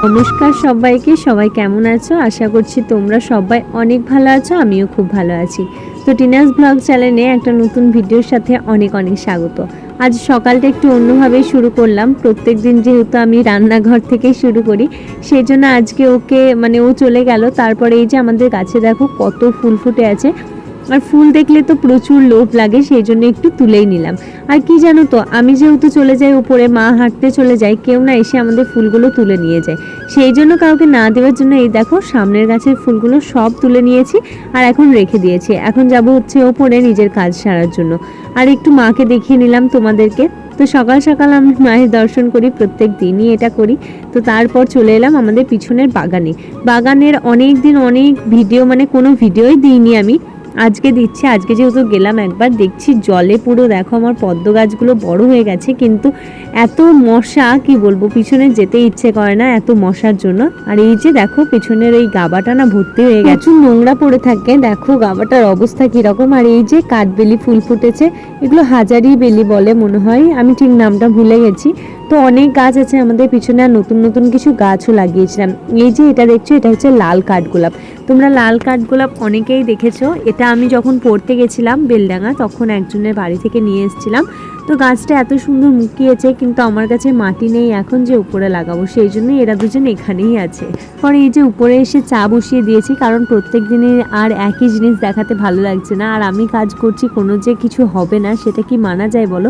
নমস্কার সবাইকে, সবাই কেমন আছো? আশা করছি তোমরা সবাই অনেক ভালো আছো, আমিও খুব ভালো আছি। তো টিনাস ব্লগ চ্যানেলে একটা নতুন ভিডিওর সাথে অনেক অনেক স্বাগত। আজ সকালটা একটু অন্যভাবেই শুরু করলাম। প্রত্যেক দিন যেহেতু আমি রান্নাঘর থেকেই শুরু করি, সেই জন্য আজকে ওকে ও চলে গেল। তারপরে এই যে আমাদের গাছে দেখো কত ফুল ফুটে আছে, আর ফুল দেখলে তো প্রচুর লোভ লাগে, সেই জন্য একটু তুলেই নিলাম। আর কি জানো তো, আমি যেহেতু চলে যাই উপরে, মা হাঁটতে চলে যায়, কেউ না এসে আমাদের ফুলগুলো তুলে নিয়ে যায়। সেই জন্য কাউকে না দেওয়ার জন্য এই দেখো সামনের গাছের ফুলগুলো সব তুলে নিয়েছি আর এখন রেখে দিয়েছি। এখন যাব হচ্ছে ওপরে নিজের কাজ সারার জন্য। আর একটু মাকে দেখিয়ে নিলাম তোমাদেরকে। তো সকাল সকাল আমি মায়ের দর্শন করি, প্রত্যেক দিনই এটা করি। তো তারপর চলে এলাম আমাদের পিছনের বাগানে। বাগানের অনেক দিন অনেক ভিডিও কোনো ভিডিওই দিইনি আমি, আজকে দিচ্ছি। আজকে যেহেতু গেলাম একবার, দেখছি জলে পুরো দেখো আমার পদ্ম গাছগুলো বড় হয়ে গেছে, কিন্তু এত মশা কি বলবো, পিছনে যেতে ইচ্ছে করে না এত মশার জন্য। আর এই যে দেখো পেছনের এই গাবাটা না ভর্তি হয়ে গেছে, নোংরা পড়ে থাকে, দেখো গাবাটার অবস্থা কিরকম। আর এই যে কাঠবেলি ফুল ফুটেছে, এগুলো হাজারি বেলি বলে মনে হয়, আমি ঠিক নামটা ভুলে গেছি। তো অনেক গাছ আছে আমাদের পিছনে, আর নতুন নতুন কিছু গাছও লাগিয়েছিলাম। এই যে এটা দেখছো, এটা হচ্ছে লাল কাঠগোলাপ। তোমরা লাল কাঠগোলাপ অনেকেই দেখেছো। এটা আমি যখন পড়তে গেছিলাম বেলডাঙা, তখন একজনের বাড়ি থেকে নিয়ে এসেছিলাম। তো গাছটা এত সুন্দর মুকিয়েছে, কিন্তু আমার কাছে মাটি নেই এখন যে উপরে লাগাবো, সেই জন্যই এরা দুজন এখানেই আছে। পরে এই যে উপরে এসে চা বসিয়ে দিয়েছি, কারণ প্রত্যেক দিনই আর একই জিনিস দেখাতে ভালো লাগছে না। আর আমি কাজ করছি, কোনো যে কিছু হবে না সেটা কি মানা যায় বলো।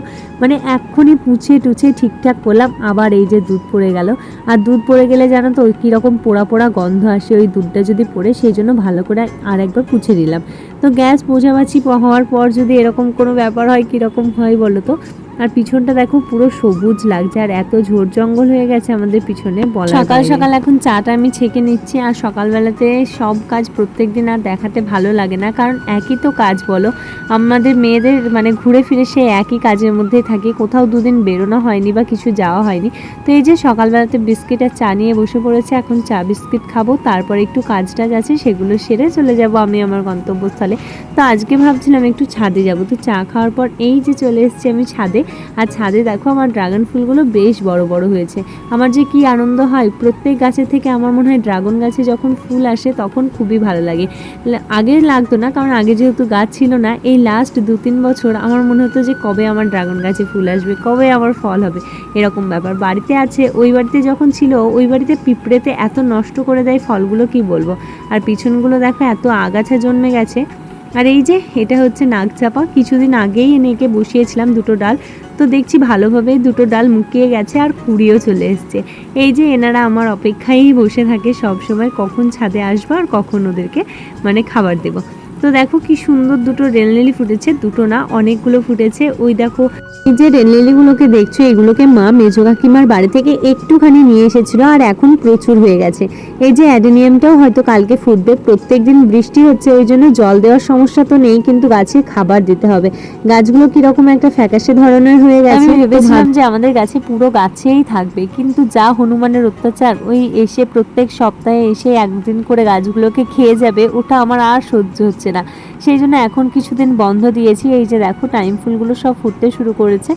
এক্ষুনি পুছে টুছে ঠিকঠাক করলাম, আবার এই যে দুধ পড়ে গেল। আর দুধ পড়ে গেলে জানো তো ওই কীরকম পোড়া পোড়া গন্ধ আসে ওই দুধটা যদি পড়ে, সেই জন্য ভালো করে আর একবার পুছে দিলাম। তো গ্যাস পোছামাছি হওয়ার পর যদি এরকম কোনো ব্যাপার হয়, কীরকম হয় বলো তো। আর পিছনটা দেখো পুরো সবুজ লাগছে, আর এত ঝোড় জঙ্গল হয়ে গেছে আমাদের পিছনে বলা। সকাল সকাল এখন চাটা আমি ছেঁকে নিচ্ছি। আর সকালবেলাতে সব কাজ প্রত্যেক দিন আর দেখাতে ভালো লাগে না, কারণ একই তো কাজ বলো। আমাদের মেয়েদের ঘুরে ফিরে সেই একই কাজের মধ্যেই থাকি, কোথাও দুদিন বেরোনো হয়নি বা কিছু যাওয়া হয়নি। তো এই যে সকালবেলাতে বিস্কিট আর চা নিয়ে বসে পড়েছে, এখন চা বিস্কিট খাবো, তারপর একটু কাজ টাজ আছে সেগুলো সেরে চলে যাব আমি আমার গন্তব্যস্থলে। তো আজকে ভাবছিলাম একটু ছাদে যাব। তো চা খাওয়ার পর এই যে চলে এসেছি আমি ছাদে। আর ছাদে দেখো আমার ড্রাগন ফুলগুলো বেশ বড় বড় হয়েছে। আমার যে কি আনন্দ হয়, প্রত্যেক গাছের থেকে আমার মনে হয় ড্রাগন গাছে যখন ফুল আসে তখন খুবই ভালো লাগে। আগে লাগতো না, কারণ আগে যেহেতু গাছ ছিল না। এই লাস্ট 2-3 বছর আমার মনে হতো যে কবে আমার ড্রাগন গাছে ফুল আসবে, কবে আমার ফল হবে, এরকম ব্যাপার। বাড়িতে আছে, ওই বাড়িতে যখন ছিল ওই বাড়িতে পিঁপড়েতে এত নষ্ট করে দেয় ফলগুলো কি বলবো। আর পিছনগুলো দেখো এত আগাছা জন্মে গেছে। আর এই যে এটা হচ্ছে নাগচাপা, কিছুদিন আগেই এনে বসিয়েছিলাম দুটো ডাল। তো দেখছি ভালোভাবেই দুটো ডাল মুকিয়ে গেছে আর কুড়িও চলে এসছে। এই যে এনারা আমার অপেক্ষায় বসে থাকে সব সময়, কখন ছাদে আসবো আর কখন ওদেরকে খাবার দেবো। তো দেখো কি সুন্দর দুটো রেললিলি ফুটেছে, দুটো না অনেকগুলো ফুটেছে। ওই দেখো এই যে রেললিলিগুলোকে দেখছো, এগুলোকে মা মেজো কাকিমার বাড়ি থেকে একটুখানি নিয়ে এসেছিল, আর এখন প্রচুর হয়ে গেছে। এই যে অ্যাডেনিয়ামটাও হয়তো কালকে ফুটবে। প্রত্যেকদিন বৃষ্টি হচ্ছে, ওই জন্য জল দেওয়ার সমস্যা তো নেই, কিন্তু গাছে খাবার দিতে হবে। গাছগুলো কিরকম একটা ফ্যাকাশে ধরনের হয়ে গেছে। আমি ভেবেছিলাম যে আমাদের গাছে পুরো গাছেই থাকবে, কিন্তু যা হনুমানের অত্যাচার, ওই এসে প্রত্যেক সপ্তাহে এসে একদিন করে গাছগুলোকে খেয়ে যাবে, ওটা আমার আর সহ্য হচ্ছে না। সেই জন্য এখন কিছুদিন বন্ধ দিয়েছি। এই যে দেখো টাইম ফুলগুলো সব ফুটতে শুরু করেছে।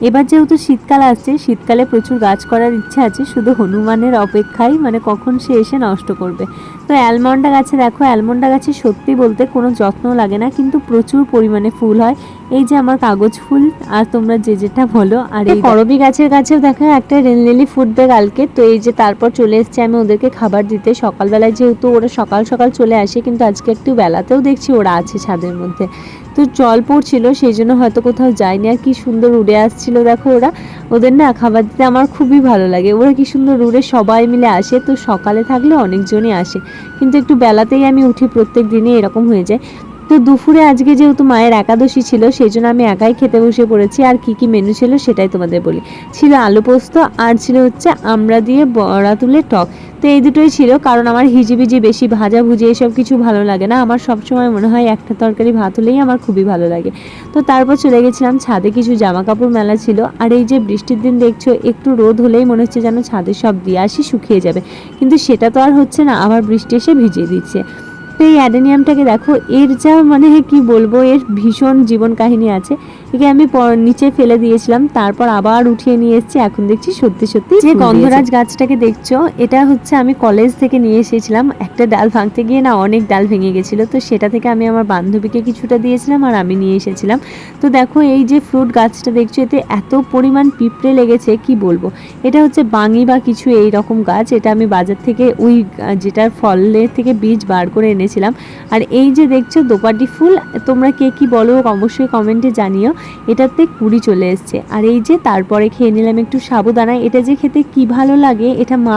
এবার যেহেতু শীতকাল আসছে, শীতকালে প্রচুর গাছ করার ইচ্ছা আছে, শুধু হনুমানের অপেক্ষায় কখন সে এসে নষ্ট করবে। তো অ্যালমন্ডা গাছে দেখো, অ্যালমন্ডা গাছে সত্যি বলতে কোনো যত্ন লাগে না, কিন্তু প্রচুর পরিমাণে ফুল হয়। এই যে আমার কাগজ ফুল, আর তোমরা যে যেটা বলো। আর এই করবি গাছের কাছেও দেখো একটা রেনলিলি ফুটবে কালকে। তো এই যে তারপর চলে এসেছি আমি ওদেরকে খাবার দিতে। সকালবেলায় যেহেতু ওরা সকাল সকাল চলে আসে, কিন্তু আজকে একটু বেলাতেও দেখছি ওরা আছে ছাদের মধ্যে। তো জল পড়ছিল, সেই জন্য হয়তো কোথাও যায়নি। আর কি সুন্দর উড়ে আসছিল দেখো ওরা। ওদের না খাবার দিতে আমার খুবই ভালো লাগে, ওরা কি সুন্দর উড়ে সবাই মিলে আসে। তো সকালে থাকলে অনেকজনই আসে, কিন্তু একটু বেলাতেই আমি উঠি, প্রত্যেক দিনই এরকম হয়ে যায়। তো দুপুরে আজকে যেহেতু মায়ের একাদশী ছিল, সেই জন্য আমি একাই খেতে বসে পড়েছি। আর কি কি মেনু ছিল সেটাই তোমাদের বলি। ছিল আলু পোস্ত, আর ছিল হচ্ছে আমড়া দিয়ে বড়া তুলে টক। তো এই দুটোই ছিল, কারণ আমার হিজিবিজি বেশি ভাজা ভুজি এসব কিছু ভালো লাগে না। আমার সবসময় মনে হয় একটা তরকারি ভাত হলেই আমার খুবই ভালো লাগে। তো তারপর চলে গেছিলাম ছাদে, কিছু জামা কাপড় মেলা ছিল। আর এই যে বৃষ্টির দিন দেখছো, একটু রোদ হলেই মনে হচ্ছে যেন ছাদে সব দিয়ে আসি শুকিয়ে যাবে, কিন্তু সেটা তো আর হচ্ছে না, আবার বৃষ্টি এসে ভিজিয়ে দিচ্ছে। তো এই অ্যাডেনিয়ামটাকে দেখো, এর যা মানে কি বলবো, এর ভীষণ জীবন কাহিনী আছে। একে আমি নিচে ফেলে দিয়েছিলাম, তারপর আবার উঠিয়ে নিয়ে এসেছি। এখন দেখছি সত্যি সত্যি যে গন্ধরাজ গাছটাকে দেখছো, এটা হচ্ছে আমি কলেজ থেকে নিয়ে এসেছিলাম। একটা ডাল ভাঙতে গিয়ে না অনেক ডাল ভেঙে গেছিলো, তো সেটা থেকে আমি আমার বান্ধবীকে কিছুটা দিয়েছিলাম আর আমি নিয়ে এসেছিলাম। তো দেখো এই যে ফ্রুট গাছটা দেখছো, এতে এত পরিমাণ পিঁপড়ে লেগেছে কি বলবো। এটা হচ্ছে বাঙি বা কিছু এই রকম গাছ। এটা আমি বাজার থেকে ওই যেটার ফলের থেকে বীজ বার করে এনেছিলাম। আর এই যে দেখছো দোপাটি ফুল, তোমরা কে কি বলো অবশ্যই কমেন্টে জানিও। এটাতে কুড়ি চলে এসছে। আর এই যে তারপরে খেয়ে নিলাম একটু সাবুদানা। এটা যে খেতে কি ভালো লাগে, এটা মা